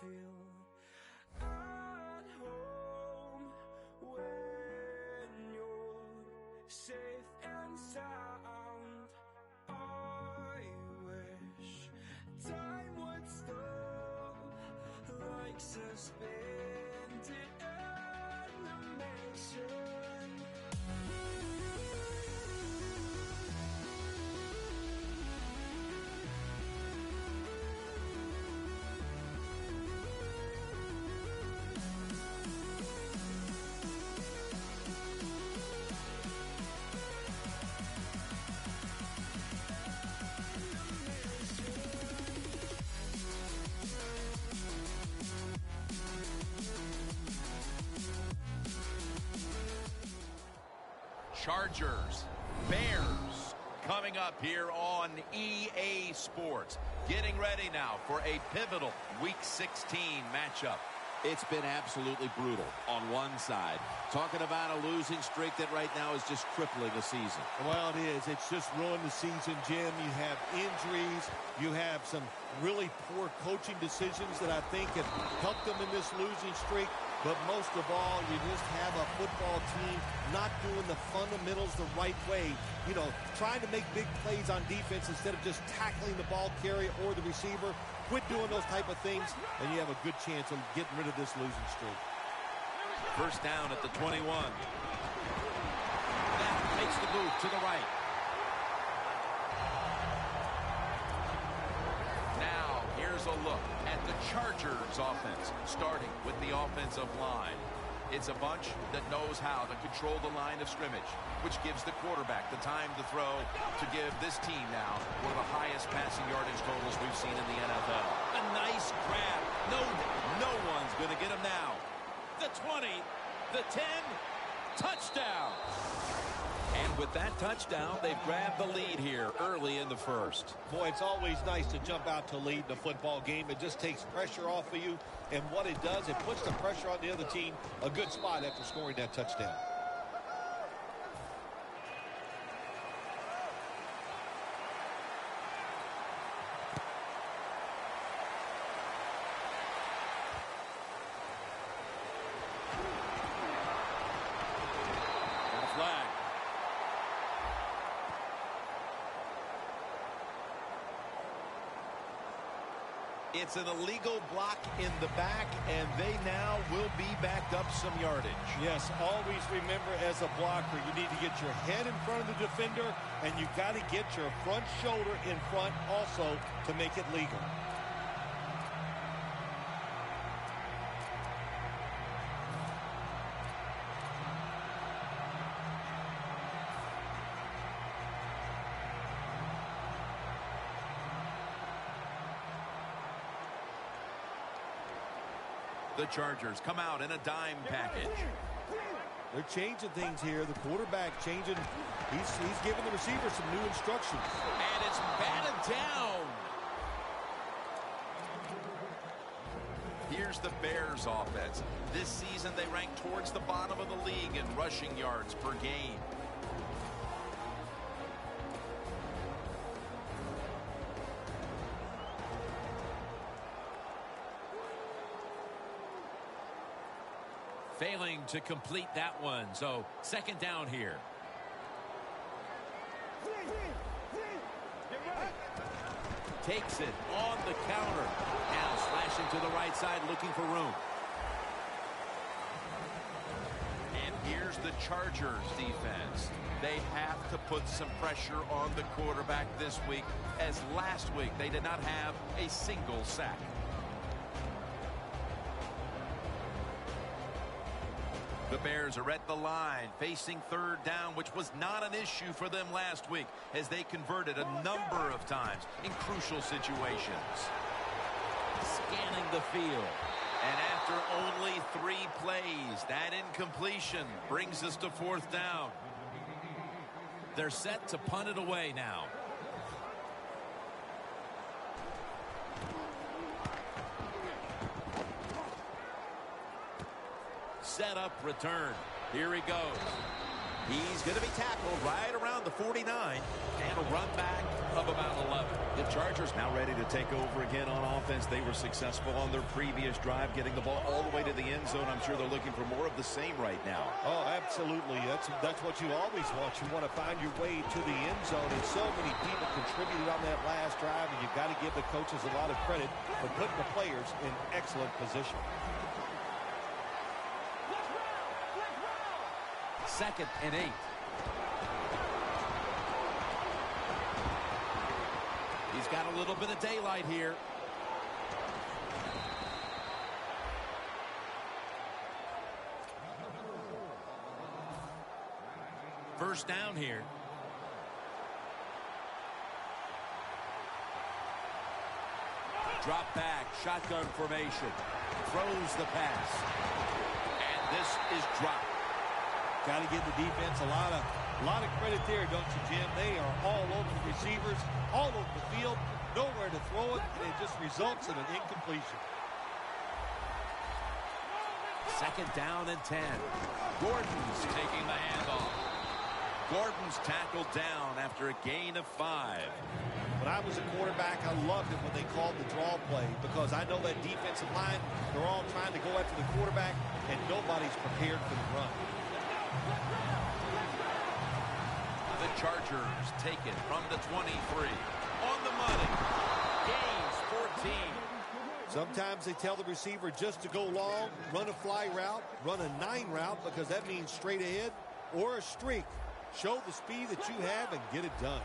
feel at home when you're safe and sound. I wish time would stop like suspended animation. Chargers, Bears, coming up here on EA Sports. Getting ready now for a pivotal Week 16 matchup. It's been absolutely brutal on one side. Talking about a losing streak that right now is just crippling the season. Well, it is. It's just ruined the season, Jim. You have injuries. You have some really poor coaching decisions that I think have helped them in this losing streak. But most of all, you just have a football team not doing the fundamentals the right way. You know, trying to make big plays on defense instead of just tackling the ball carrier or the receiver. Quit doing those type of things, and you have a good chance of getting rid of this losing streak. First down at the 21. That makes the move to the right. Now, here's a look at the Chargers offense, starting with the offensive line. It's a bunch that knows how to control the line of scrimmage, which gives the quarterback the time to throw to give this team now one of the highest passing yardage totals we've seen in the NFL. A nice grab. No one's going to get him now. The 20, the 10, touchdown. And with that touchdown, they've grabbed the lead here early in the first. Boy, it's always nice to jump out to lead in a football game. It just takes pressure off of you. And what it does, it puts the pressure on the other team. A good spot after scoring that touchdown. Got a flag. It's an illegal block in the back, and they now will be backed up some yardage. Yes, always remember as a blocker, you need to get your head in front of the defender, and you got to get your front shoulder in front also to make it legal. The Chargers come out in a dime package. They're changing things here. The quarterback changing. He's giving the receiver some new instructions. And it's batted down. Here's the Bears offense. This season they rank towards the bottom of the league in rushing yards per game. Failing to complete that one, so second down here. Takes it on the counter. Now slashing to the right side, looking for room. And here's the Chargers defense. They have to put some pressure on the quarterback this week, as last week they did not have a single sack. The Bears are at the line, facing third down, which was not an issue for them last week, as they converted a number of times in crucial situations. Scanning the field. And after only 3 plays, that incompletion brings us to fourth down. They're set to punt it away now. Set up return. Here he goes. He's going to be tackled right around the 49 and a run back of about 11. The Chargers now ready to take over again on offense. They were successful on their previous drive, getting the ball all the way to the end zone. I'm sure they're looking for more of the same right now. Oh, absolutely. That's what you always want. You want to find your way to the end zone, and so many people contributed on that last drive, and you've got to give the coaches a lot of credit for putting the players in excellent position. 2nd and 8. He's got a little bit of daylight here. First down here. Drop back, shotgun formation. Throws the pass. And this is dropped. Got to give the defense a lot of credit there, don't you, Jim? They are all over the receivers, all over the field, nowhere to throw it, and it just results in an incompletion. 2nd down and 10. Gordon's taking the handoff. Gordon's tackled down after a gain of 5. When I was a quarterback, I loved it when they called the draw play because I know that defensive line, they're all trying to go after the quarterback, and nobody's prepared for the run. The Chargers take it from the 23. On the money. Gains 14. Sometimes they tell the receiver just to go long, run a fly route, run a 9 route because that means straight ahead, or a streak. Show the speed that you have and get it done.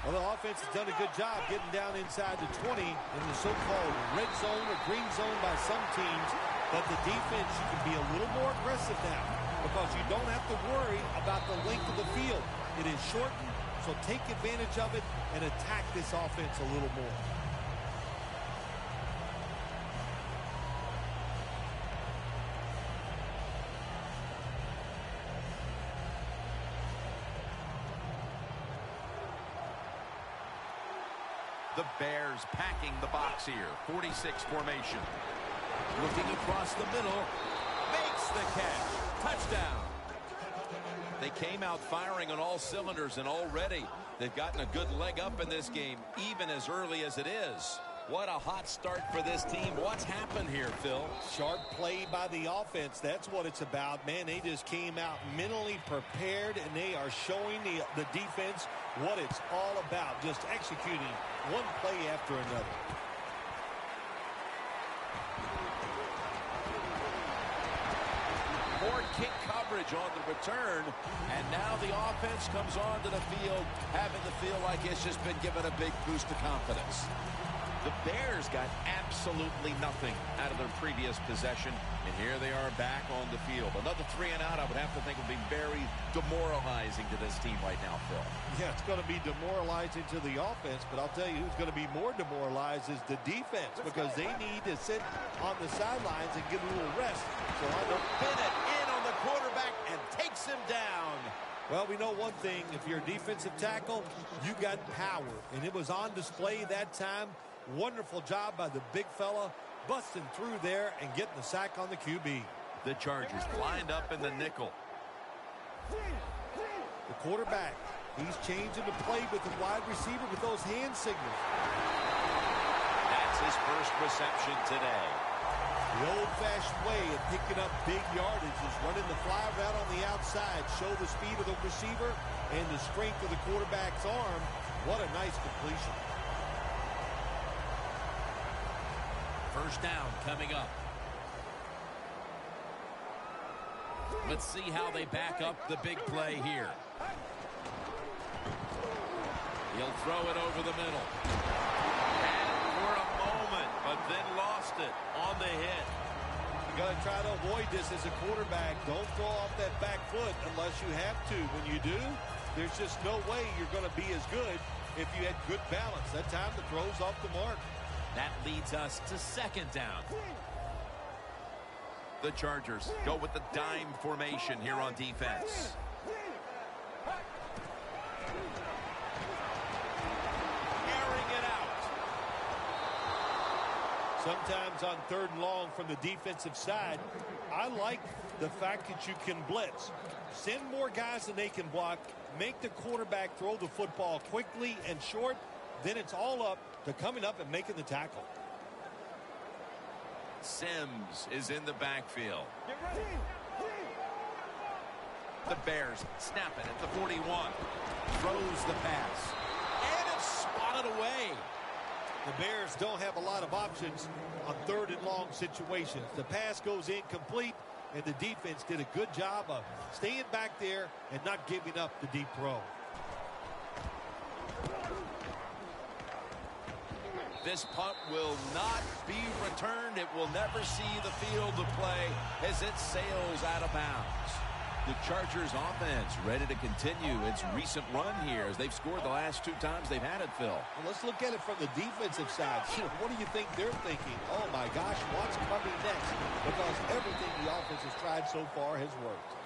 Well, the offense has done a good job getting down inside the 20 in the so-called red zone or green zone by some teams, but the defense, you can be a little more aggressive now because you don't have to worry about the length of the field. It is shortened, so take advantage of it and attack this offense a little more. The Bears packing the box here. 46 formation. Looking across the middle. Makes the catch. Touchdown. They came out firing on all cylinders, and already they've gotten a good leg up in this game, even as early as it is. What a hot start for this team. What's happened here, Phil? Sharp play by the offense. That's what it's about. Man, they just came out mentally prepared, and they are showing the defense what it's all about, just executing one play after another. More kick coverage on the return, and now the offense comes onto the field having to feel like it's just been given a big boost of confidence. The Bears got absolutely nothing out of their previous possession, and here they are back on the field. Another 3 and out, I would have to think, would be very demoralizing to this team right now, Phil. Yeah, it's going to be demoralizing to the offense, but I'll tell you who's going to be more demoralized is the defense because they need to sit on the sidelines and get a little rest. So I don't. Bennett in on the quarterback and takes him down. Well, we know one thing. If you're a defensive tackle, you got power, and it was on display that time. Wonderful job by the big fella, busting through there and getting the sack on the QB. The Chargers lined up in the nickel. The quarterback, he's changing the play with the wide receiver with those hand signals. That's his first reception today. The old-fashioned way of picking up big yardage is running the fly route on the outside. Show the speed of the receiver and the strength of the quarterback's arm. What a nice completion. First down coming up. Let's see how they back up the big play here. He'll throw it over the middle. And for a moment, but then lost it on the hit. You got to try to avoid this as a quarterback. Don't throw off that back foot unless you have to. When you do, there's just no way you're going to be as good if you had good balance. That time the throw's off the mark. That leads us to 2nd down. The Chargers go with the dime formation here on defense. Airing it out. Sometimes on 3rd and long from the defensive side, I like the fact that you can blitz. Send more guys than they can block. Make the quarterback throw the football quickly and short. Then it's all up to coming up and making the tackle. Sims is in the backfield. The Bears snap it at the 41. Throws the pass. And it's swatted away. The Bears don't have a lot of options on 3rd and long situations. The pass goes incomplete, and the defense did a good job of staying back there and not giving up the deep throw. This punt will not be returned. It will never see the field of play as it sails out of bounds. The Chargers offense ready to continue its recent run here as they've scored the last 2 times they've had it, Phil. Well, let's look at it from the defensive side. What do you think they're thinking? Oh, my gosh, what's coming next? Because everything the offense has tried so far has worked.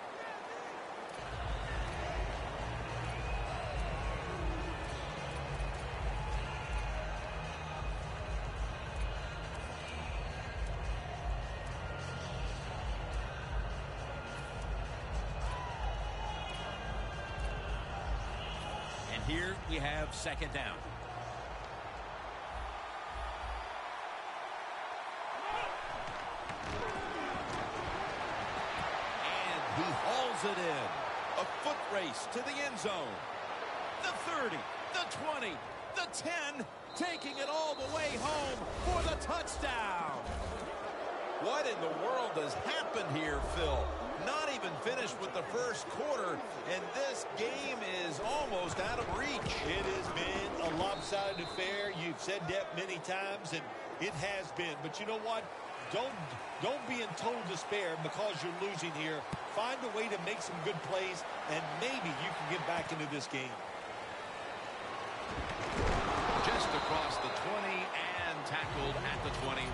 Here we have 2nd down. And he hauls it in. A foot race to the end zone. The 30, the 20, the 10, taking it all the way home for the touchdown. What in the world has happened here, Phil? Not even finished with the first quarter, and this game is almost out of reach. It has been a lopsided affair. You've said that many times, and it has been. But you know what? Don't be in total despair because you're losing here. Find a way to make some good plays, and maybe you can get back into this game. Just across the 20 and tackled at the 21.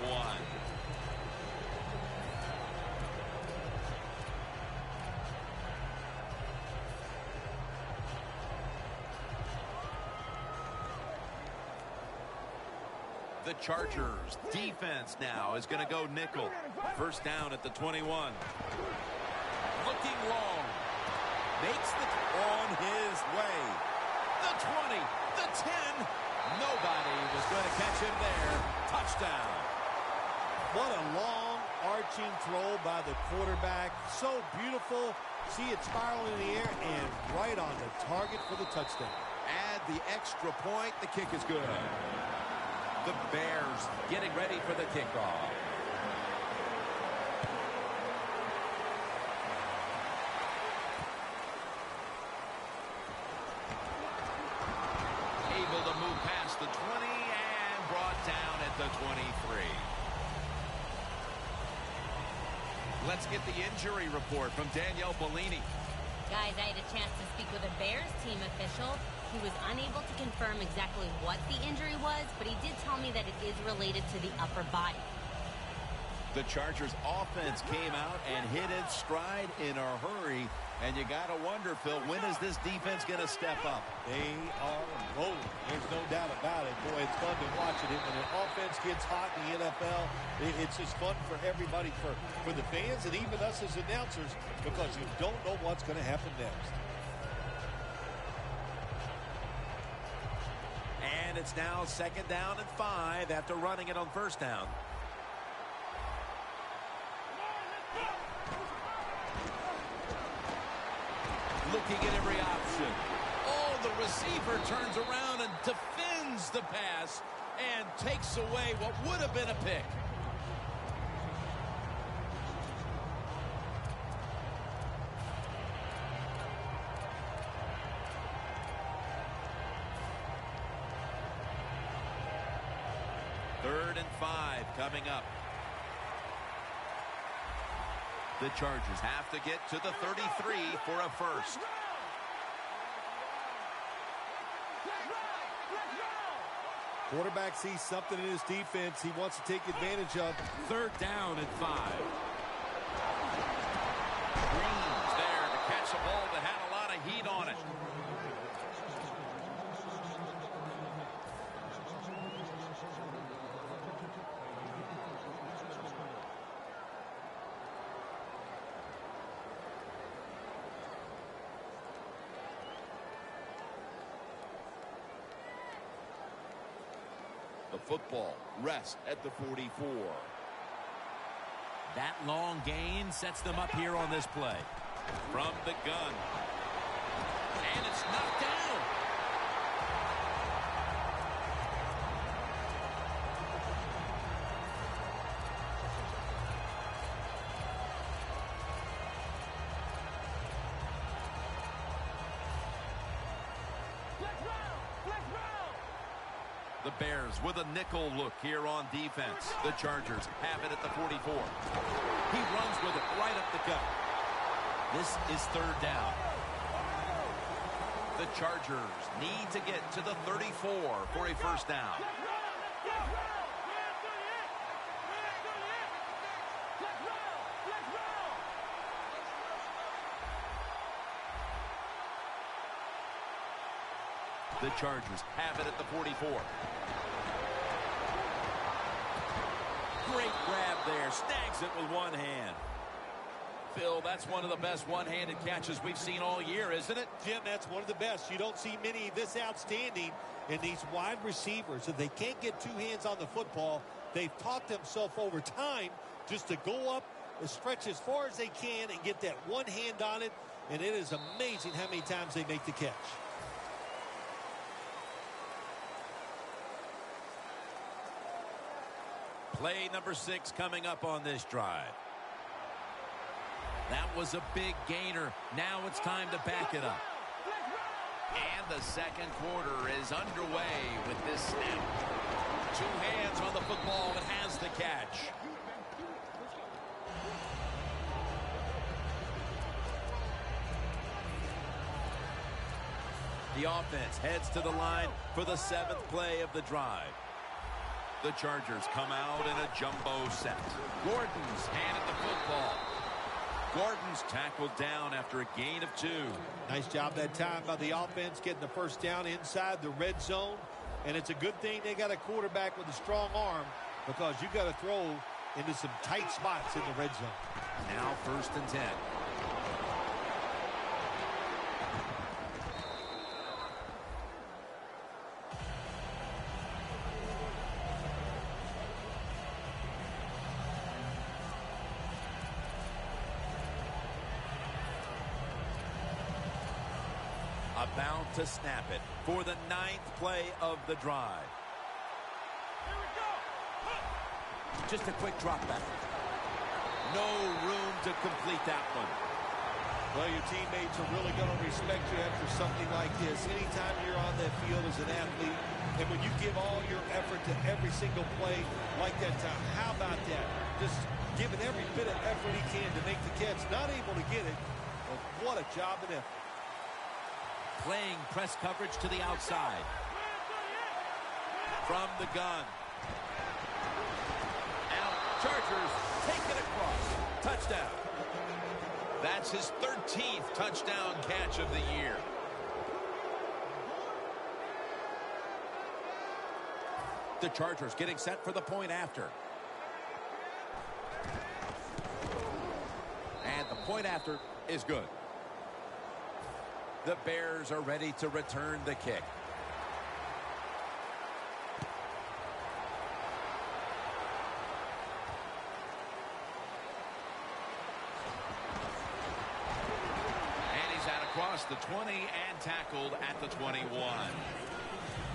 The Chargers defense now is going to go nickel. 1st down at the 21. Looking long. Makes the on his way. The 20, the 10. Nobody was going to catch him there. Touchdown. What a long arching throw by the quarterback. So beautiful. See it spiral in the air and right on the target for the touchdown. Add the extra point. The kick is good. The Bears getting ready for the kickoff. Able to move past the 20 and brought down at the 23. Let's get the injury report from Danielle Bellini. Guys, I had a chance to speak with a Bears team official. He was unable to confirm exactly what the injury was, but he did tell me that it is related to the upper body. The Chargers offense came out and hit its stride in a hurry. And you got to wonder, Phil, when is this defense going to step up? They are rolling. There's no doubt about it. Boy, it's fun to watch it. When an offense gets hot in the NFL, it's just fun for everybody, for the fans and even us as announcers, because you don't know what's going to happen next. And it's now 2nd down and 5 after running it on 1st down. Looking at every option. Oh, the receiver turns around and defends the pass and takes away what would have been a pick. Third and 5 coming up. The Chargers have to get to the 33 for a first. Quarterback sees something in his defense he wants to take advantage of. 3rd down and 5. Green's there to catch a ball that had a lot of heat on it. football. Rest at the 44. That long gain sets them up here on this play. From the gun. And it's knocked down. The Bears with a nickel look here on defense. The Chargers have it at the 44. He runs with it right up the gut. This is third down. The Chargers need to get to the 34 for a first down. The Chargers have it at the 44. Great grab there. Snags it with one hand. Phil, that's one of the best one-handed catches we've seen all year, isn't it? Jim, that's one of the best. You don't see many this outstanding in these wide receivers. If they can't get two hands on the football, they've taught themselves over time just to go up and stretch as far as they can and get that one hand on it. And it is amazing how many times they make the catch. Play number 6 coming up on this drive. That was a big gainer. Now it's time to back it up. And the second quarter is underway with this snap. Two hands on the football and has the catch. The offense heads to the line for the 7th play of the drive. The Chargers come out in a jumbo set. Gordon's handed the football. Gordon's tackled down after a gain of 2. Nice job that time by the offense getting the first down inside the red zone. And it's a good thing they got a quarterback with a strong arm, because you got to throw into some tight spots in the red zone. Now 1st and 10. About to snap it for the 9th play of the drive. Just a quick drop back. No room to complete that one. Well, your teammates are really going to respect you after something like this. Anytime you're on that field as an athlete, and when you give all your effort to every single play like that time, how about that? Just giving every bit of effort he can to make the catch. Not able to get it, but what a job and effort. Playing press coverage to the outside. From the gun. Now, Chargers take it across. Touchdown. That's his 13th touchdown catch of the year. The Chargers getting set for the point after. And the point after is good. The Bears are ready to return the kick. And he's out across the 20 and tackled at the 21.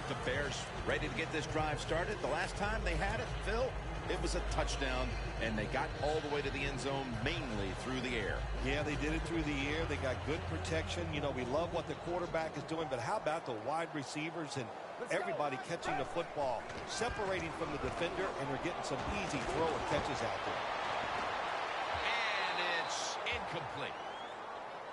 The Bears ready to get this drive started. The last time they had it, Phil, it was a touchdown, and they got all the way to the end zone mainly through the air. Yeah, they did it through the air. They got good protection. You know, we love what the quarterback is doing, but how about the wide receivers and everybody catching the football, separating from the defender, and they're getting some easy throw and catches out there. And it's incomplete.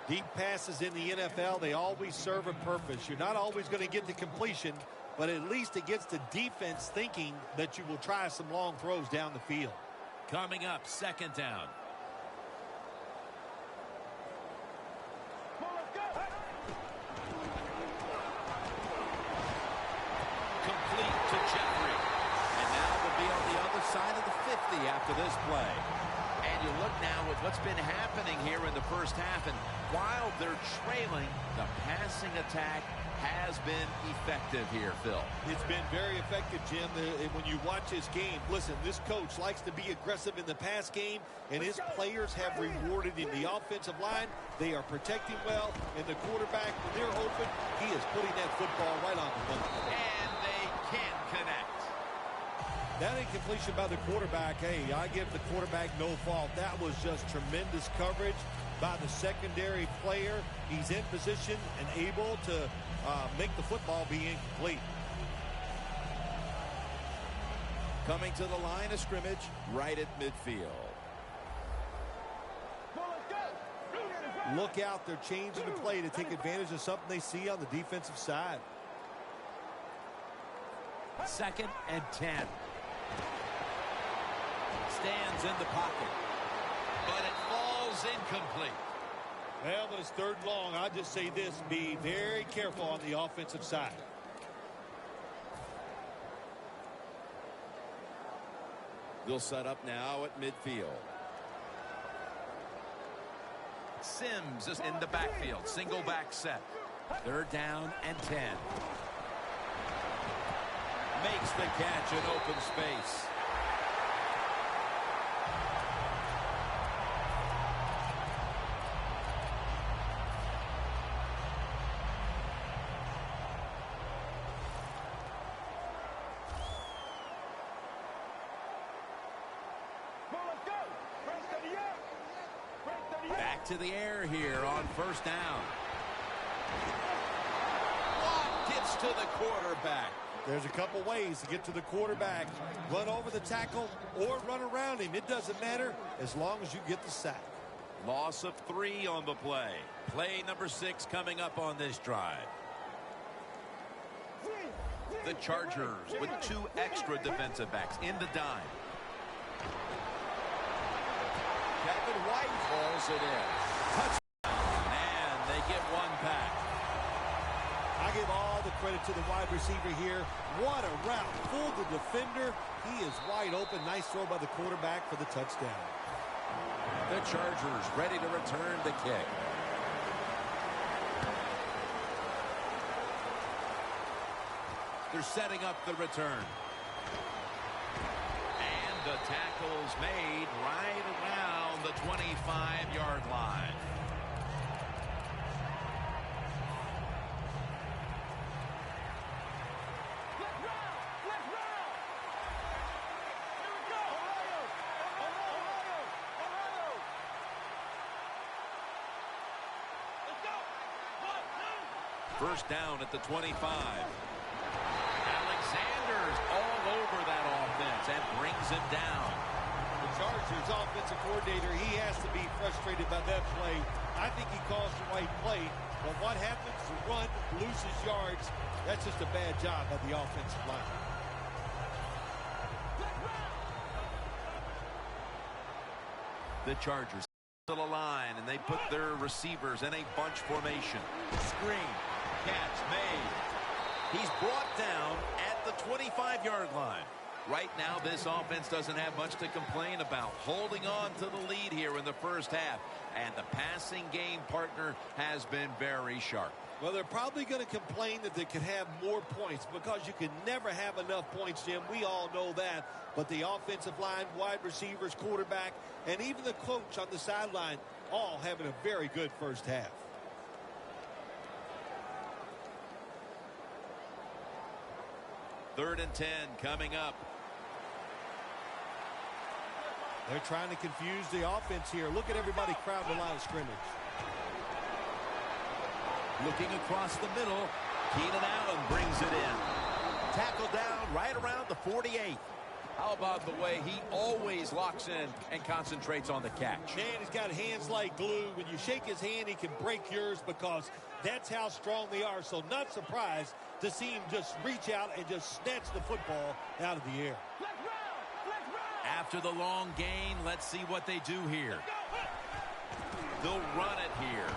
Deep passes in the NFL, they always serve a purpose. You're not always going to get the completion, but at least it gets the defense thinking that you will try some long throws down the field. Coming up, 2nd down. Complete to Jeffrey. And now we'll be on the other side of the 50 after this play. And you look now at what's been happening here in the first half, and while they're trailing, the passing attack has been effective here, Phil. It's been very effective, Jim. When you watch this game, listen, this coach likes to be aggressive in the pass game, and his players have rewarded in the offensive line. They are protecting well, and the quarterback, when they're open, he is putting that football right on the money. And they can't connect. That incompletion by the quarterback, hey, I give the quarterback no fault. That was just tremendous coverage by the secondary player. He's in position and able to make the football be incomplete. Coming to the line of scrimmage right at midfield. Look out, they're changing the play to take advantage of something they see on the defensive side. 2nd and 10. Stands in the pocket. But it falls incomplete. Well, when it's 3rd and long, I'll just say this, be very careful on the offensive side. They'll set up now at midfield. Sims is in the backfield. Single back set. 3rd down and 10. Makes the catch in open space. Back to the air here on 1st down. Watt gets to the quarterback. There's a couple ways to get to the quarterback. Run over the tackle or run around him. It doesn't matter as long as you get the sack. Loss of 3 on the play. Play number 6 coming up on this drive. The Chargers with 2 extra defensive backs in the dime. Kevin White hauls it in. Touchdown. And they get 1 back. I give all the credit to the wide receiver here. What a route. Fooled the defender. He is wide open. Nice throw by the quarterback for the touchdown. The Chargers ready to return the kick. They're setting up the return. And the tackle's made right around the 25-yard line. First down at the 25. Alexander's all over that offense and brings him down. The Chargers offensive coordinator, he has to be frustrated by that play. I think he calls the right play, but what happens? The run loses yards. That's just a bad job by the offensive line. The Chargers to the line, and they put their receivers in a bunch formation. Screen. Catch made. He's brought down at the 25-yard line. Right now, this offense doesn't have much to complain about. Holding on to the lead here in the first half. And the passing game partner has been very sharp. Well, they're probably going to complain that they could have more points because you can never have enough points, Jim. We all know that. But the offensive line, wide receivers, quarterback, and even the coach on the sideline all having a very good first half. Third and 10 coming up. They're trying to confuse the offense here. Look at everybody crowding the line of scrimmage. Looking across the middle. Keenan Allen brings it in. Tackle down right around the 48. How about the way he always locks in and concentrates on the catch? Man, he's got hands like glue. When you shake his hand, he can break yours because that's how strong they are. So not surprised to see him just reach out and just snatch the football out of the air. After the long gain, let's see what they do here. They'll run it here.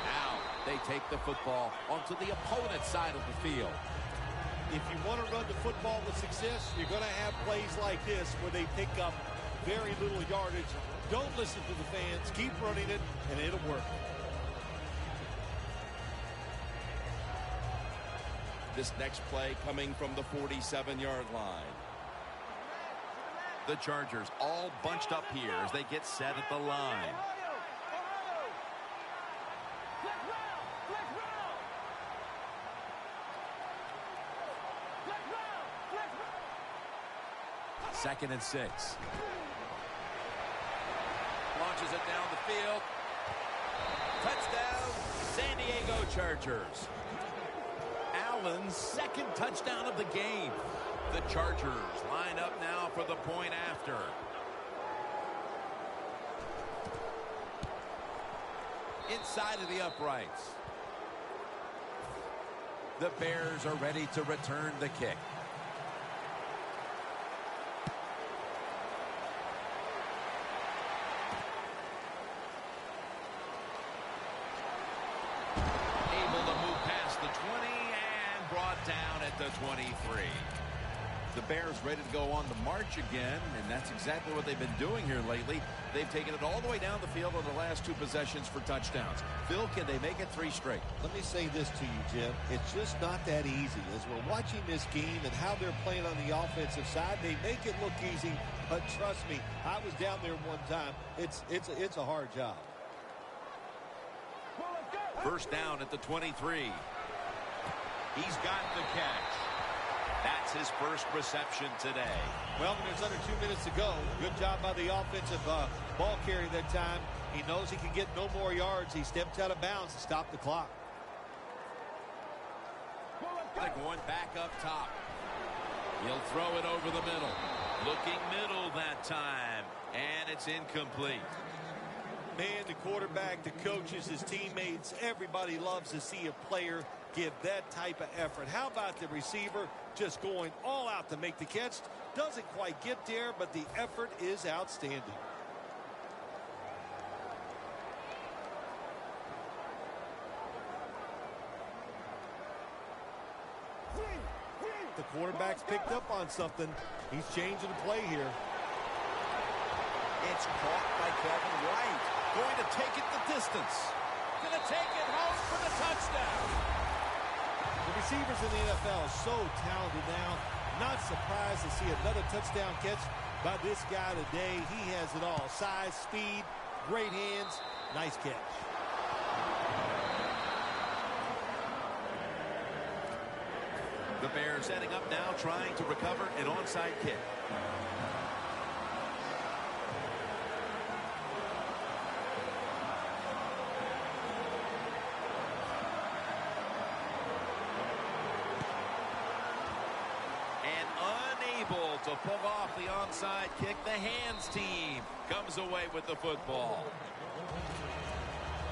Now they take the football onto the opponent's side of the field. If you want to run the football with success, you're going to have plays like this where they pick up very little yardage. Don't listen to the fans. Keep running it, and it'll work. This next play coming from the 47-yard line. The Chargers all bunched up here as they get set at the line. Second and 6. Launches it down the field. Touchdown, San Diego Chargers. Allen's second touchdown of the game. The Chargers line up now for the point after. Inside of the uprights. The Bears are ready to return the kick. Able to move past the 20 and brought down at the 23. The Bears ready to go on the march again, and that's exactly what they've been doing here lately. They've taken it all the way down the field on the last 2 possessions for touchdowns. Phil, can they make it 3 straight? Let me say this to you, Jim. It's just not that easy. As we're watching this game and how they're playing on the offensive side, they make it look easy, but trust me, I was down there one time. It's a hard job. First down at the 23. He's got the catch. That's his first reception today. Well, when there's under 2 minutes to go, good job by the offensive ball carrier that time. He knows he can get no more yards. He stepped out of bounds to stop the clock. Going back up top. He'll throw it over the middle. Looking middle that time. And it's incomplete. Man, the quarterback, the coaches, his teammates, everybody loves to see a player give that type of effort. How about the receiver just going all out to make the catch? Doesn't quite get there, but the effort is outstanding. The quarterback's picked up on something. He's changing the play here. It's caught by Kevin White. Going to take it the distance. Going to take it home for the touchdown. The receivers in the NFL are so talented now. Not surprised to see another touchdown catch by this guy today. He has it all. Size, speed, great hands, nice catch. The Bears setting up now, trying to recover an onside kick. To pull off the onside kick, the hands team comes away with the football.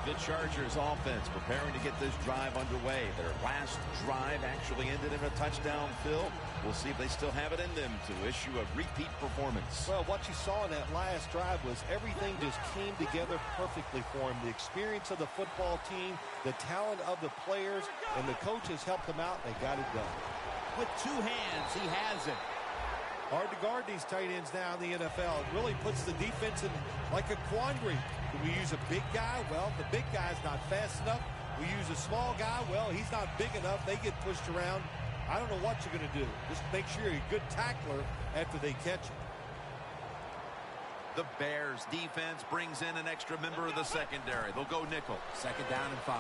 The Chargers offense preparing to get this drive underway. Their last drive actually ended in a touchdown, Phil. We'll see if they still have it in them to issue a repeat performance. Well, what you saw in that last drive was everything just came together perfectly for him. The experience of the football team, the talent of the players, and the coaches helped them out, and they got it done. With 2 hands, he has it. Hard to guard these tight ends now in the NFL. It really puts the defense in like a quandary. Do we use a big guy? Well, the big guy's not fast enough. We use a small guy. Well, he's not big enough. They get pushed around. I don't know what you're going to do. Just make sure you're a good tackler after they catch it. The Bears defense brings in an extra member of the secondary. They'll go nickel. Second down and 5.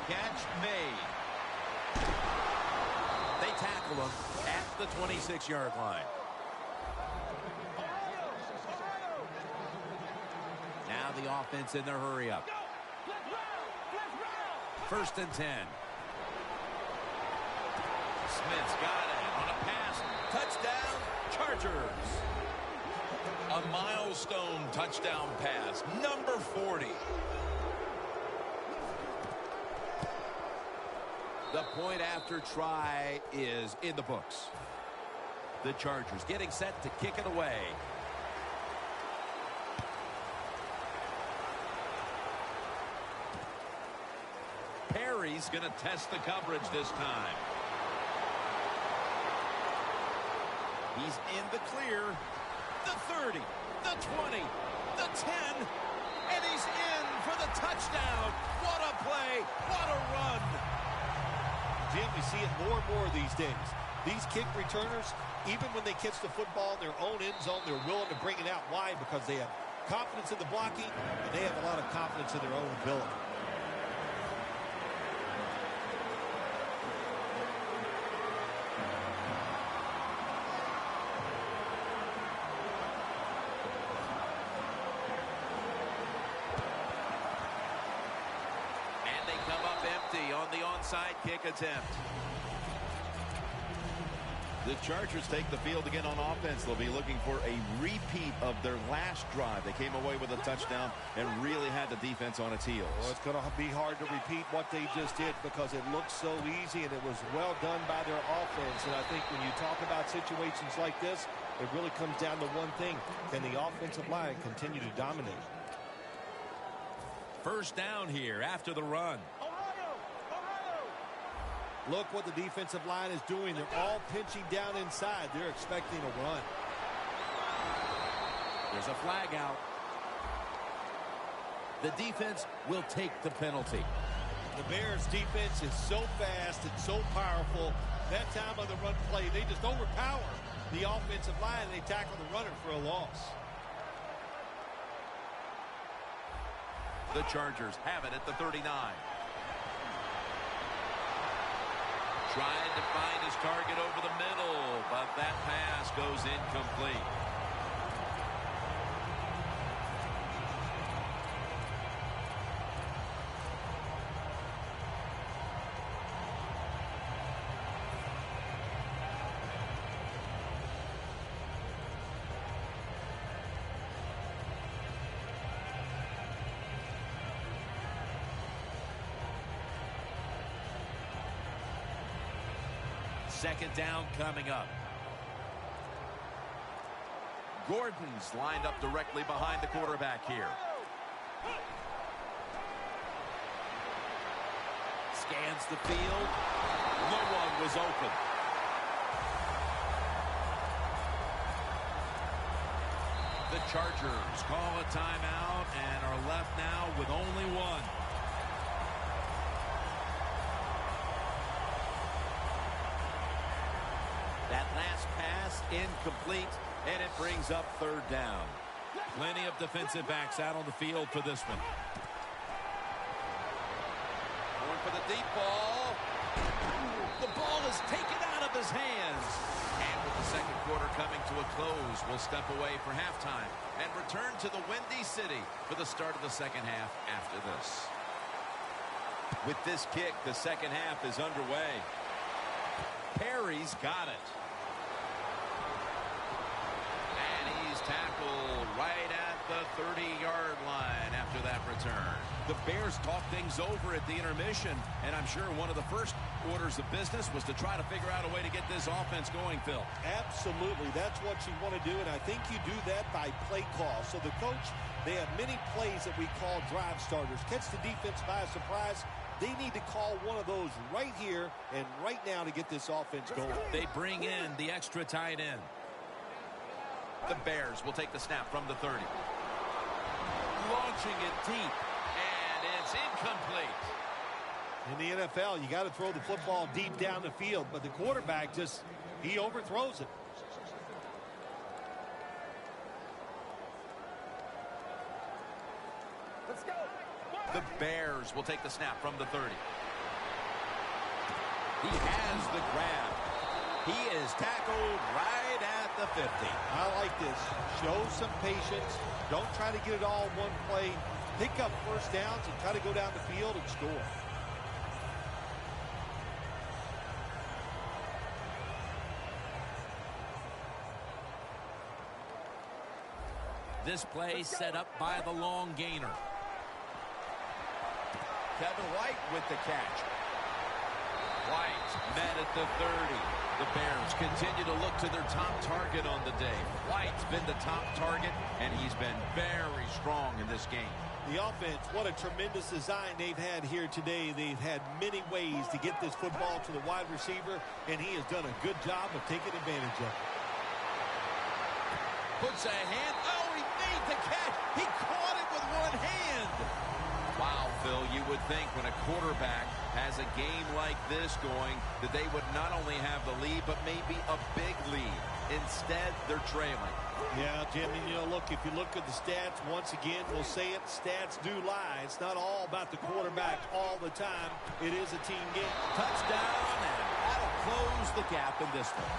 Catch made. They tackle him at the 26-yard line. Now the offense in their hurry up. First and 10. Smith's got it on a pass. Touchdown, Chargers. A milestone touchdown pass, number 40. The point after try is in the books. The Chargers getting set to kick it away. Perry's going to test the coverage this time. He's in the clear. the 30, the 20, the 10, and he's in for the touchdown. What a play, what a run. Jim, you see it more and more these days. These kick returners, even when they catch the football in their own end zone, they're willing to bring it out wide because they have confidence in the blocking, and they have a lot of confidence in their own ability. And they come up empty on the onside kick attempt. The Chargers take the field again on offense. They'll be looking for a repeat of their last drive. They came away with a touchdown and really had the defense on its heels. Well, it's going to be hard to repeat what they just did because it looked so easy and it was well done by their offense. And I think when you talk about situations like this, it really comes down to one thing. Can the offensive line continue to dominate? First down here after the run. Look what the defensive line is doing. They're all pinching down inside. They're expecting a run. There's a flag out. The defense will take the penalty. The Bears defense is so fast and so powerful. That time on the run play, they just overpower the offensive line and they tackle the runner for a loss. The Chargers have it at the 39. Trying to find his target over the middle, but that pass goes incomplete. Second down coming up. Gordon's lined up directly behind the quarterback here. Scans the field. No one was open. The Chargers call a timeout and are left now with only one. That last pass incomplete, and it brings up third down. Plenty of defensive backs out on the field for this one. Going for the deep ball. The ball is taken out of his hands. And with the second quarter coming to a close, we'll step away for halftime and return to the Windy City for the start of the second half after this. With this kick, the second half is underway. Perry's got it. And he's tackled right at the 30-yard line after that return. The Bears talk things over at the intermission, and I'm sure one of the first orders of business was to try to figure out a way to get this offense going, Phil. Absolutely. That's what you want to do, and I think you do that by play call. So the coach, they have many plays that we call drive starters. Catch the defense by surprise. They need to call one of those right here and right now to get this offense going. They bring in the extra tight end. The Bears will take the snap from the 30. Launching it deep. And it's incomplete. In the NFL, you got to throw the football deep down the field, but the quarterback just, he overthrows it. Let's go. The Bears will take the snap from the 30. He has the grab. He is tackled right at the 50. I like this. Show some patience. Don't try to get it all in one play. Pick up first downs and try to go down the field and score. This play set up by the long gainer. Kevin White with the catch. White met at the 30. The Bears continue to look to their top target on the day. White's been the top target, and he's been very strong in this game. The offense, what a tremendous design they've had here today. They've had many ways to get this football to the wide receiver, and he has done a good job of taking advantage of it. Puts a hand. Oh, he made the catch. He caught it with one hand. Wow, Phil, you would think when a quarterback has a game like this going that they would not only have the lead, but maybe a big lead. Instead, they're trailing. Yeah, Jimmy, look, if you look at the stats, once again, we'll say it, stats do lie. It's not all about the quarterback all the time. It is a team game. Touchdown, and that'll close the gap in this one.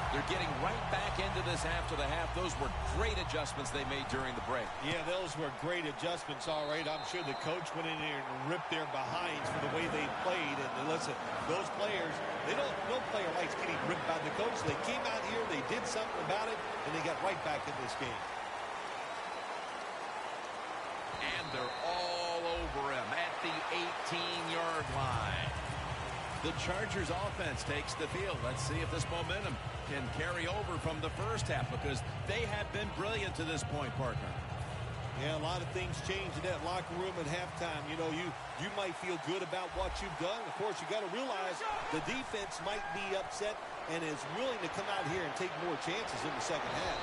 They're getting right back into this after the half. Those were great adjustments they made during the break. Yeah, those were great adjustments, all right. I'm sure the coach went in there and ripped their behinds for the way they played. And listen, those players, no player likes getting ripped by the coach. They came out here, they did something about it, and they got right back in this game. And they're all over him at the 18-yard line. The Chargers offense takes the field. Let's see if this momentum can carry over from the first half, because they have been brilliant to this point, partner. Yeah, a lot of things change in that locker room at halftime. You might feel good about what you've done. Of course, you got to realize the defense might be upset and is willing to come out here and take more chances in the second half.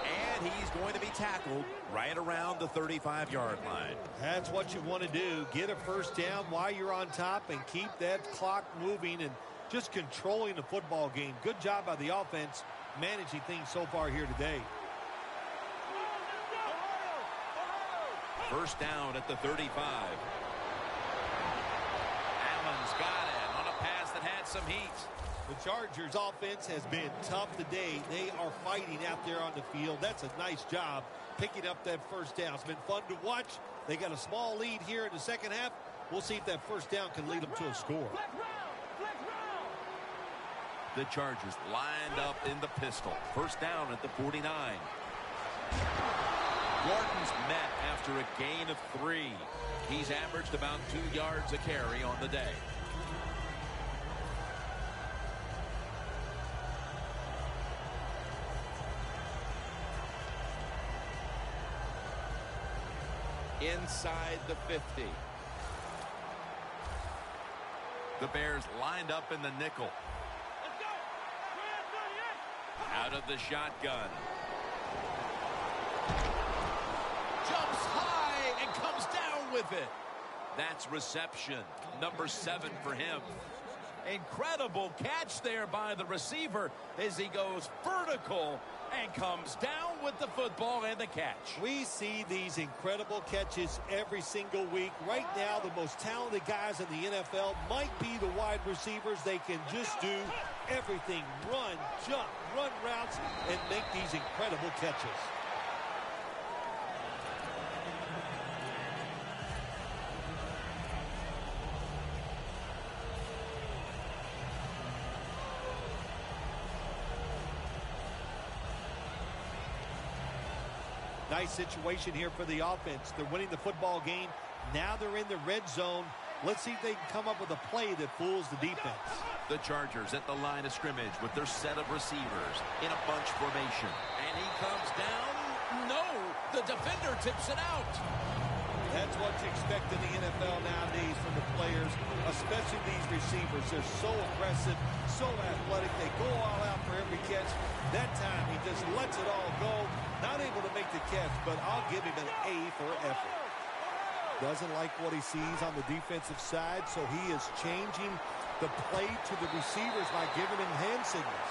And he's going to be tackled right around the 35-yard line. That's what you want to do. Get a first down while you're on top and keep that clock moving and just controlling the football game. Good job by the offense managing things so far here today. First down at the 35. Allen's got it on a pass that had some heat. The Chargers offense has been tough today. They are fighting out there on the field. That's a nice job picking up that first down. It's been fun to watch. They got a small lead here in the second half. We'll see if that first down can lead them to a score. The Chargers lined up in the pistol. First down at the 49. Gordon's met after a gain of 3. He's averaged about 2 yards a carry on the day. Inside the 50. The Bears lined up in the nickel. Out of the shotgun. Jumps high and comes down with it. That's reception number 7 for him. Incredible catch there by the receiver as he goes vertical and comes down with the football and the catch. We see these incredible catches every single week. Right now, the most talented guys in the NFL might be the wide receivers. They can just do everything. Run, jump, run routes, and make these incredible catches. Nice situation here for the offense. They're winning the football game. Now they're in the red zone. Let's see if they can come up with a play that fools the defense. The Chargers at the line of scrimmage with their set of receivers in a bunch formation. And he comes down. No, the defender tips it out. That's what you expect in the NFL nowadays from the players, especially these receivers. They're so aggressive, so athletic. They go all out for every catch. That time, he just lets it all go. Not able to make the catch, but I'll give him an A for effort. Doesn't like what he sees on the defensive side, so he is changing the play to the receivers by giving him hand signals.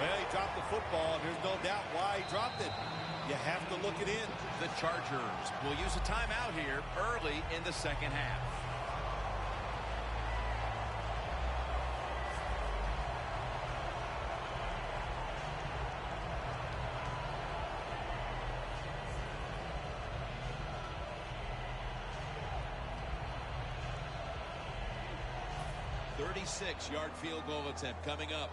Well, he dropped the football, and there's no doubt why he dropped it. You have to look it in. The Chargers will use a timeout here early in the second half. Yard field goal attempt coming up.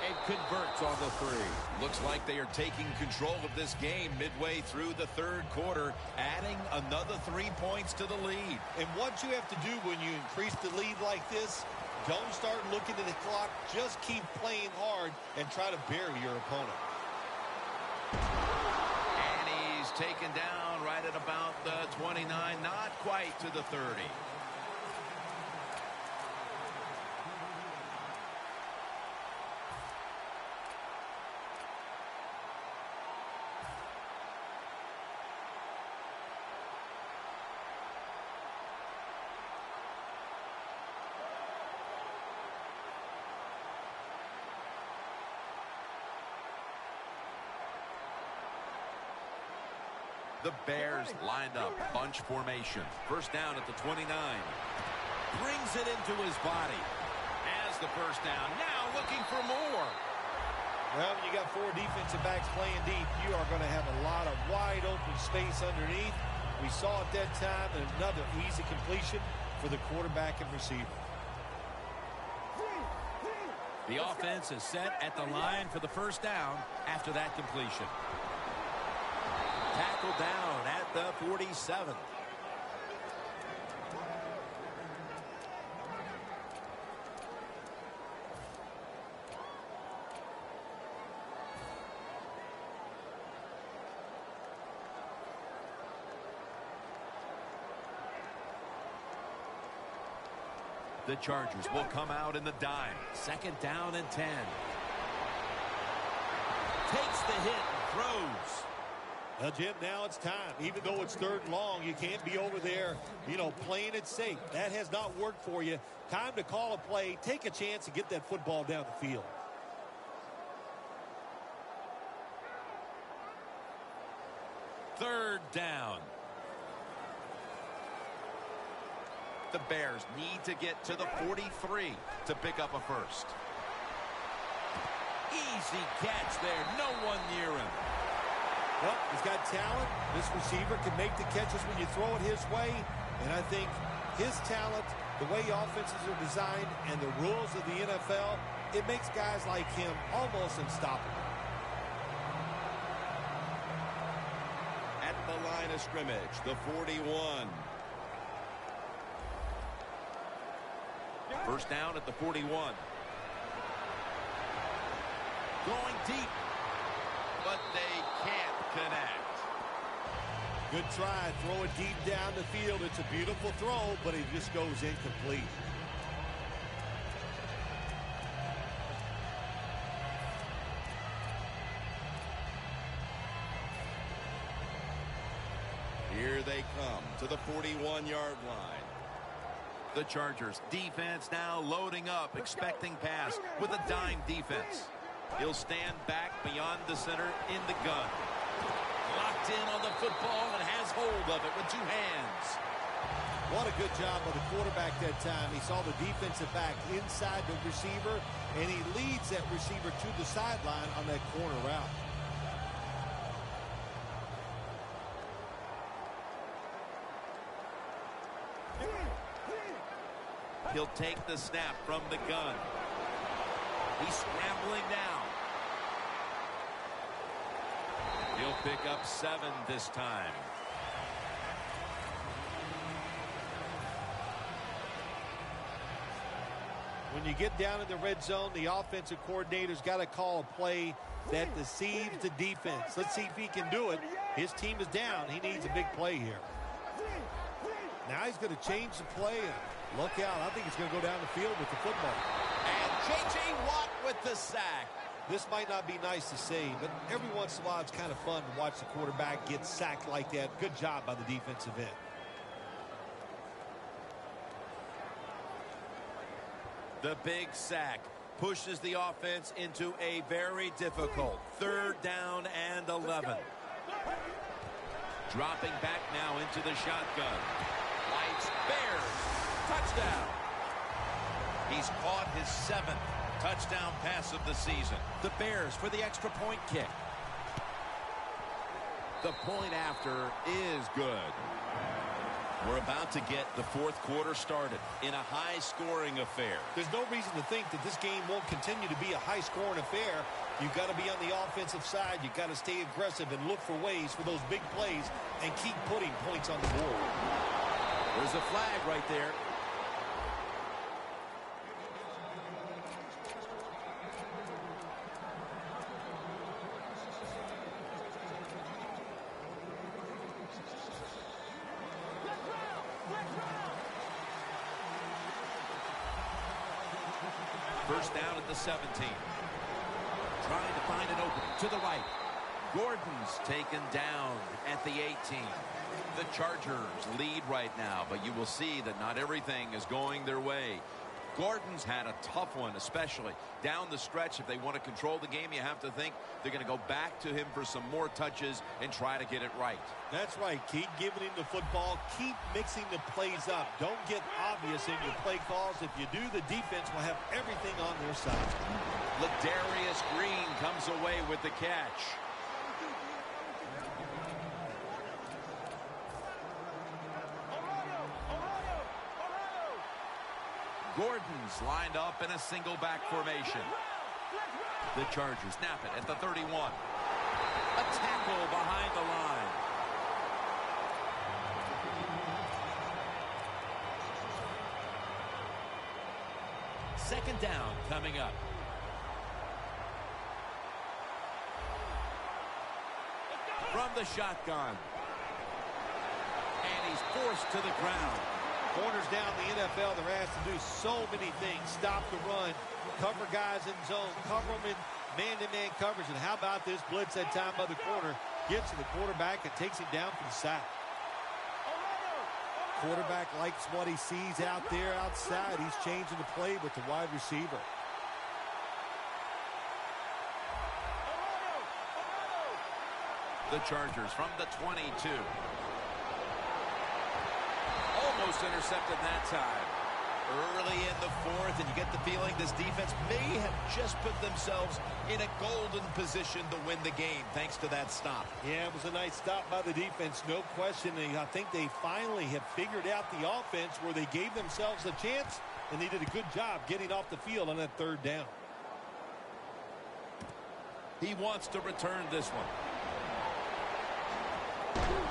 And converts on the 3. Looks like they are taking control of this game midway through the third quarter, adding another 3 points to the lead. And what you have to do when you increase the lead like this, don't start looking at the clock. Just keep playing hard and try to bury your opponent. And he's taken down right at about the 29, not quite to the 30. The Bears lined up, bunch formation. First down at the 29. Brings it into his body. Has the first down. Now looking for more. Well, when you got 4 defensive backs playing deep, you are going to have a lot of wide open space underneath. We saw at that time another easy completion for the quarterback and receiver. The offense is set at the line for the first down after that completion. Tackled down at the 47. The Chargers will come out in the dime. Second down and 10. Takes the hit and throws. Well, Jim, now it's time. Even though it's 3rd and long, you can't be over there, playing it safe. That has not worked for you. Time to call a play, take a chance and get that football down the field. Third down. The Bears need to get to the 43 to pick up a first. Easy catch there. No one near him. Well, he's got talent. This receiver can make the catches when you throw it his way. And I think his talent, the way offenses are designed, and the rules of the NFL, it makes guys like him almost unstoppable. At the line of scrimmage, the 41. First down at the 41. Going deep. But they can't connect. Good try. Throw it deep down the field. It's a beautiful throw, but it just goes incomplete. Here they come to the 41-yard line. The Chargers defense now loading up, expecting pass with a dime defense. He'll stand back beyond the center in the gun. Locked in on the football and has hold of it with 2 hands. What a good job by the quarterback that time. He saw the defensive back inside the receiver, and he leads that receiver to the sideline on that corner route. He'll take the snap from the gun. He's scrambling now. He'll pick up 7 this time. When you get down in the red zone, the offensive coordinator's got to call a play that deceives the defense. Let's see if he can do it. His team is down. He needs a big play here. Now he's going to change the play. And look out. I think he's going to go down the field with the football. And J.J. Watt with the sack. This might not be nice to say, but every once in a while it's kind of fun to watch the quarterback get sacked like that. Good job by the defensive end. The big sack pushes the offense into a very difficult 3rd down and 11. Dropping back now into the shotgun. Lights, Bears, touchdown. He's caught his 7th touchdown pass of the season. The Bears for the extra point kick. The point after is good. We're about to get the 4th quarter started in a high-scoring affair. There's no reason to think that this game won't continue to be a high-scoring affair. You've got to be on the offensive side. You've got to stay aggressive and look for ways for those big plays and keep putting points on the board. There's a flag right there. First down at the 17. Trying to find an opening to the right. Gordon's taken down at the 18. The Chargers lead right now, but you will see that not everything is going their way. Gordon's had a tough one, especially down the stretch. If they want to control the game, you have to think they're going to go back to him for some more touches and try to get it right. That's right. Keep giving him the football. Keep mixing the plays up. Don't get obvious in your play calls. If you do, the defense will have everything on their side. Ladarius Green comes away with the catch. Gordon's lined up in a single back formation. The Chargers snap it at the 31. A tackle behind the line. Second down coming up. From the shotgun. And he's forced to the ground. Corners down the NFL, they're asked to do so many things. Stop the run, cover guys in zone, cover them in man-to-man coverage. And how about this blitz that time by the corner? Gets to the quarterback and takes him down for the sack. Quarterback likes what he sees out there outside. He's changing the play with the wide receiver. The Chargers from the 22. Almost intercepted that time. Early in the fourth, and you get the feeling this defense may have just put themselves in a golden position to win the game thanks to that stop. Yeah, it was a nice stop by the defense, no question. I think they finally have figured out the offense where they gave themselves a chance, and they did a good job getting off the field on that third down. He wants to return this one.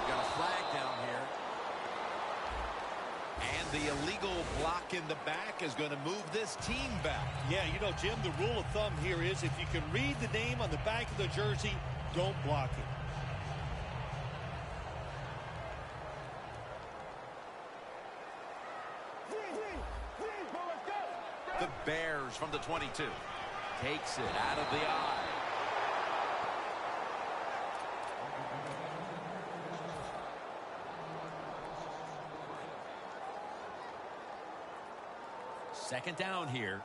Got a flag down here. And the illegal block in the back is going to move this team back. Yeah, you know, Jim, the rule of thumb here is if you can read the name on the back of the jersey, don't block it. The Bears from the 22. Takes it out of the eye. Second down here.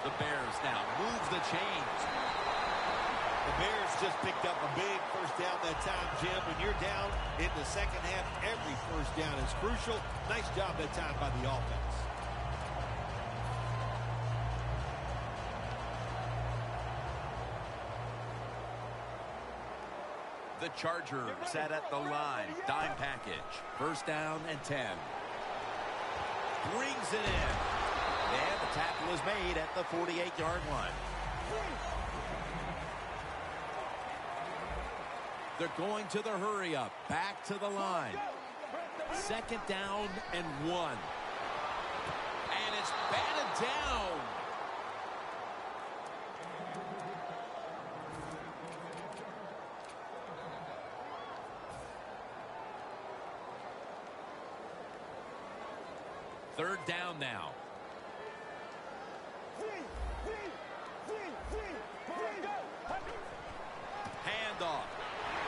The Bears now move the chains. The Bears just picked up a big first down that time, Jim. When you're down in the second half, every first down is crucial. Nice job that time by the offense. The Chargers set at the line. Dime package. First down and 10. Brings it in. And the tackle is made at the 48-yard line. They're going to the hurry up. Back to the line. Second down and 1. And it's batted down. Third down now. Handoff.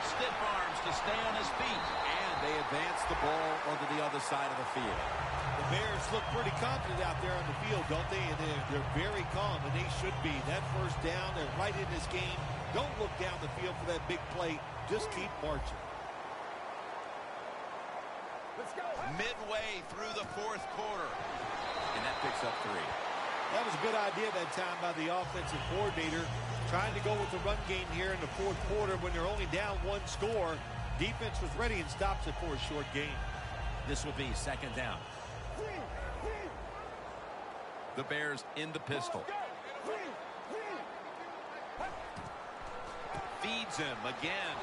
Stiff arms to stay on his feet. And they advance the ball onto the other side of the field. The Bears look pretty confident out there on the field, don't they? And they're very calm, and they should be. That first down, they're right in this game. Don't look down the field for that big play. Just keep marching. Midway through the fourth quarter. And that picks up 3. That was a good idea that time by the offensive coordinator. Trying to go with the run game here in the fourth quarter when they're only down 1 score. Defense was ready and stops it for a short gain. This will be second down. The Bears in the pistol. Feeds him again.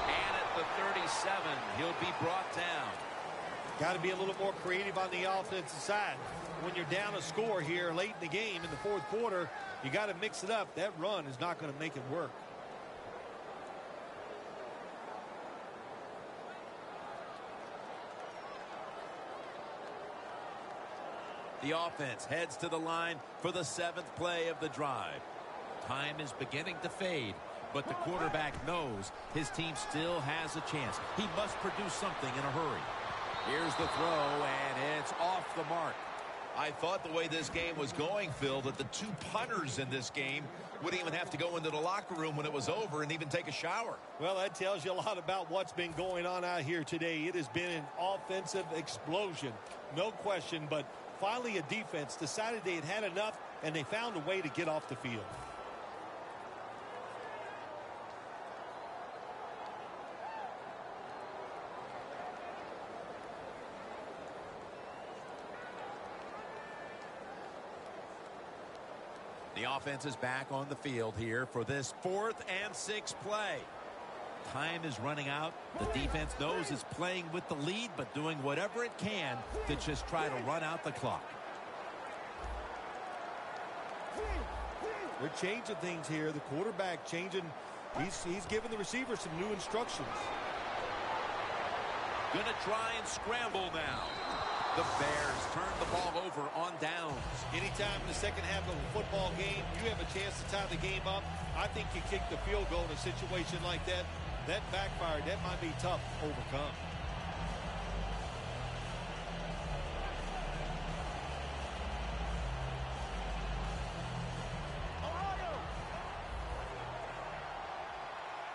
And at the 37, he'll be brought down. Got to be a little more creative on the offensive side. When you're down a score here late in the game in the fourth quarter, you got to mix it up. That run is not going to make it work. The offense heads to the line for the 7th play of the drive. Time is beginning to fade. But the quarterback knows his team still has a chance. He must produce something in a hurry. Here's the throw, and it's off the mark. I thought the way this game was going, Phil, that the two punters in this game wouldn't even have to go into the locker room when it was over and even take a shower. Well, that tells you a lot about what's been going on out here today. It has been an offensive explosion, no question, but finally a defense decided they had had enough, and they found a way to get off the field. The offense is back on the field here for this 4th and 6 play. Time is running out. The defense knows it's playing with the lead, but doing whatever it can to just try to run out the clock. They're changing things here. The quarterback changing. He's giving the receiver some new instructions. Gonna try and scramble now. The Bears turn the ball over on downs. Anytime in the second half of a football game, you have a chance to tie the game up. I think you kick the field goal in a situation like that. That backfired. That might be tough to overcome.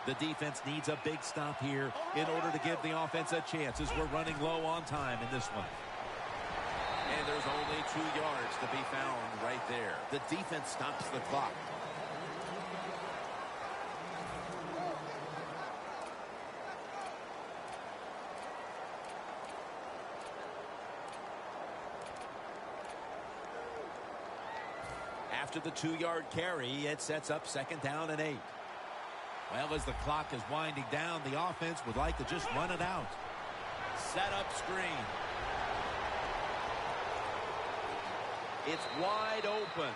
The defense needs a big stop here in order to give the offense a chance as we're running low on time in this one. And there's only 2 yards to be found right there. The defense stops the clock. After the 2-yard carry, it sets up 2nd down and 8. Well, as the clock is winding down, the offense would like to just run it out. Set up screen. It's wide open.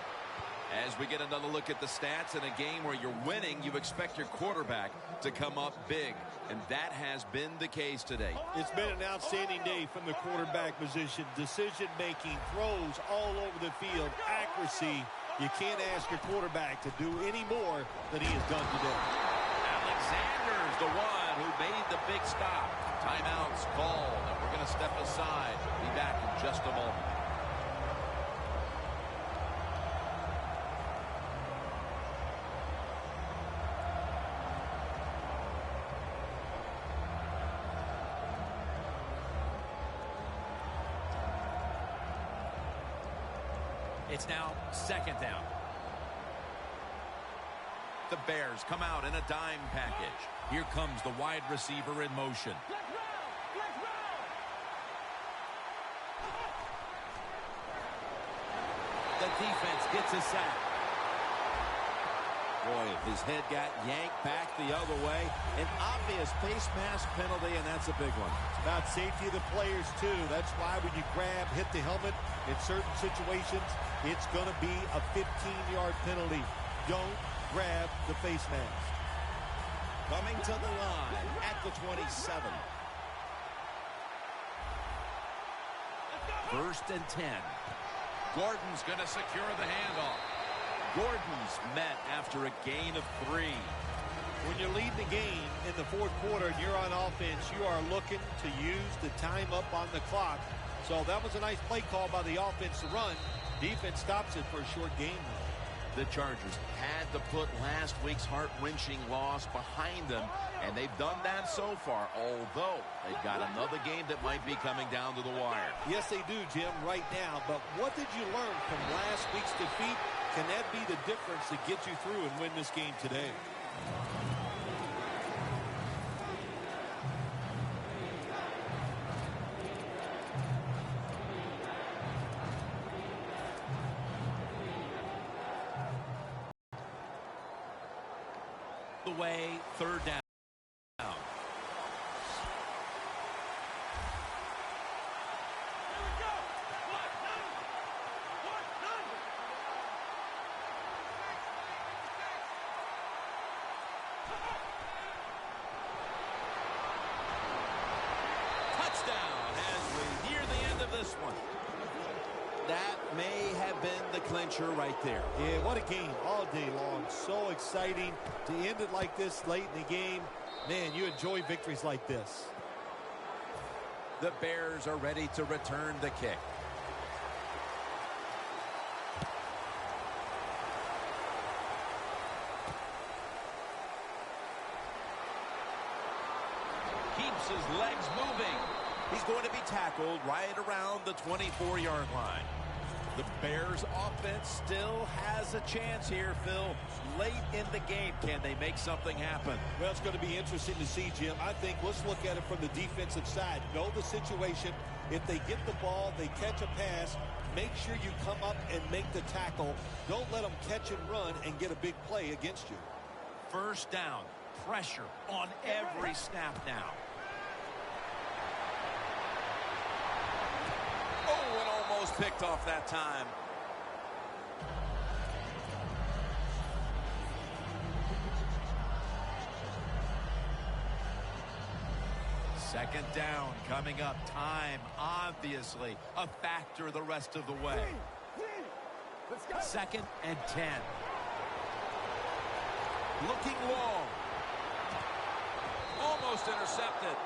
As we get another look at the stats, in a game where you're winning, you expect your quarterback to come up big. And that has been the case today. It's been an outstanding day from the quarterback position. Decision-making, throws all over the field, accuracy. You can't ask your quarterback to do any more than he has done today. Alexander's the one who made the big stop. Timeout's called, and we're going to step aside. Be back in just a moment. It's now 2nd down. The Bears come out in a dime package. Here comes the wide receiver in motion. The defense gets a sack. Boy, his head got yanked back the other way. An obvious face mask penalty, and that's a big one. It's about safety of the players, too. That's why when you grab, hit the helmet in certain situations, it's going to be a 15-yard penalty. Don't grab the face mask. Coming to the line at the 27. 1st and 10. Gordon's going to secure the handoff. Gordon's met after a gain of 3. When you're leading the game in the 4th quarter and you're on offense, you are looking to use the time up on the clock. So that was a nice play call by the offense to run. Defense stops it for a short game. The Chargers had to put last week's heart-wrenching loss behind them, and they've done that so far, although they've got another game that might be coming down to the wire. Yes, they do, Jim, right now. But what did you learn from last week's defeat? Can that be the difference that gets you through and win this game today? The way, 3rd down. that may have been the clincher right there. Yeah, what a game all day long. So exciting to end it like this late in the game. Man, you enjoy victories like this. The Bears are ready to return the kick. Keeps his legs moving. He's going to be tackled right around the 24-yard line. The Bears offense still has a chance here, Phil. Late in the game, can they make something happen? Well, it's going to be interesting to see, Jim. I think let's look at it from the defensive side. Know the situation. If they get the ball, they catch a pass, make sure you come up and make the tackle. Don't let them catch and run and get a big play against you. First down, pressure on every snap now. Oh, and almost picked off that time. Second down coming up. Time, obviously, a factor the rest of the way. Second and 10. Looking long. Almost intercepted.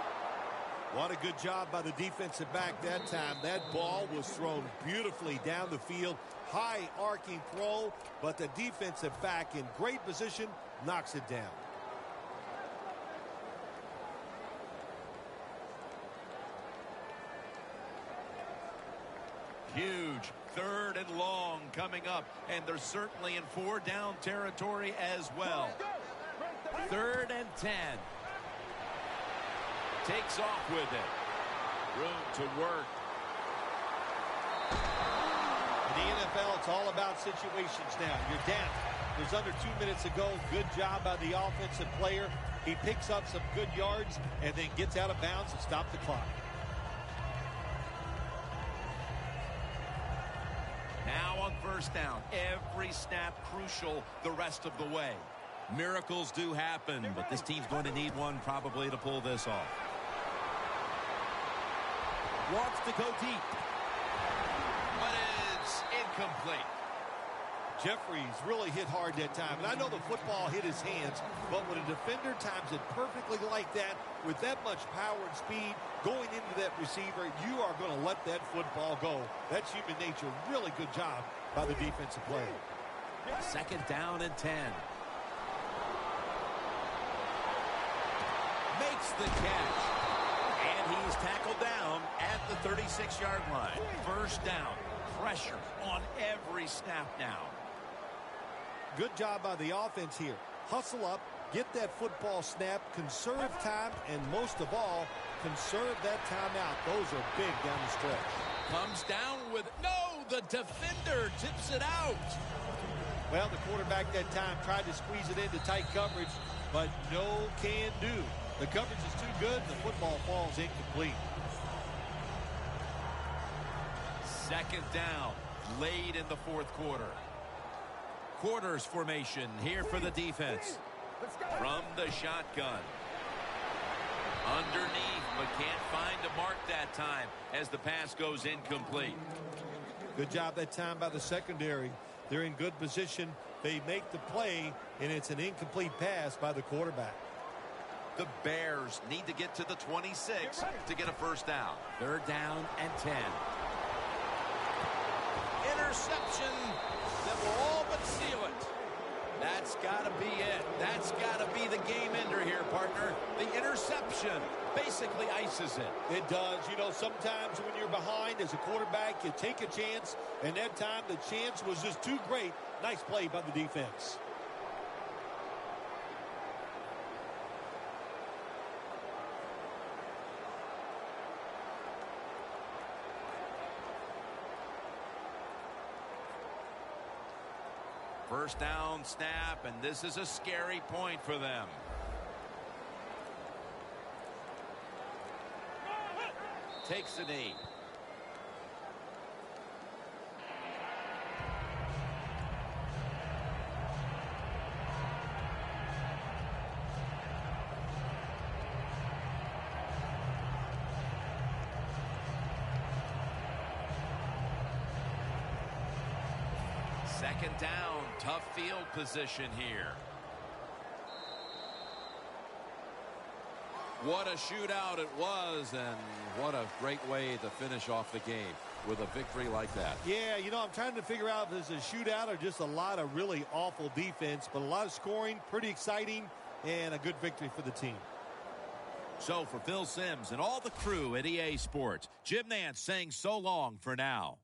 What a good job by the defensive back that time. That ball was thrown beautifully down the field. High arcing throw, but the defensive back in great position knocks it down. Huge third and long coming up, and they're certainly in 4-down territory as well. Third and 10. Takes off with it. Room to work. In the NFL, it's all about situations now. You're down. There's under 2 minutes to go. Good job by the offensive player. He picks up some good yards and then gets out of bounds and stops the clock. Now on first down. Every snap crucial the rest of the way. Miracles do happen, but this team's going to need one probably to pull this off. Wants to go deep. But it's incomplete. Jeffries really hit hard that time. And I know the football hit his hands, but when a defender times it perfectly like that, with that much power and speed going into that receiver, you are going to let that football go. That's human nature. Really good job by the defensive player. Second down and 10. Makes the catch. And he's tackled down at the 36-yard line. First down. Pressure on every snap now. Good job by the offense here. Hustle up, get that football snap, conserve time, and most of all, conserve that timeout. Those are big down the stretch. Comes down with, no, the defender tips it out. Well, the quarterback that time tried to squeeze it into tight coverage, but no can do. The coverage is too good, the football falls incomplete. Second down, late in the fourth quarter. Quarters formation here for the defense. From the shotgun. Underneath, but can't find a mark that time as the pass goes incomplete. Good job that time by the secondary. They're in good position. They make the play, and it's an incomplete pass by the quarterback. The Bears need to get to the 26 to get a first down. Third down and 10. Interception that will all but seal it. That's got to be it. That's got to be the game ender here, partner. The interception basically ices it. It does. You know, sometimes when you're behind as a quarterback, you take a chance, and that time the chance was just too great. Nice play by the defense. First down snap, and this is a scary point for them. Takes a knee. Second down, tough field position here. What a shootout it was, and what a great way to finish off the game with a victory like that. Yeah, you know, I'm trying to figure out if this is a shootout or just a lot of really awful defense, but a lot of scoring, pretty exciting, and a good victory for the team. So for Phil Simms and all the crew at EA Sports, Jim Nantz saying so long for now.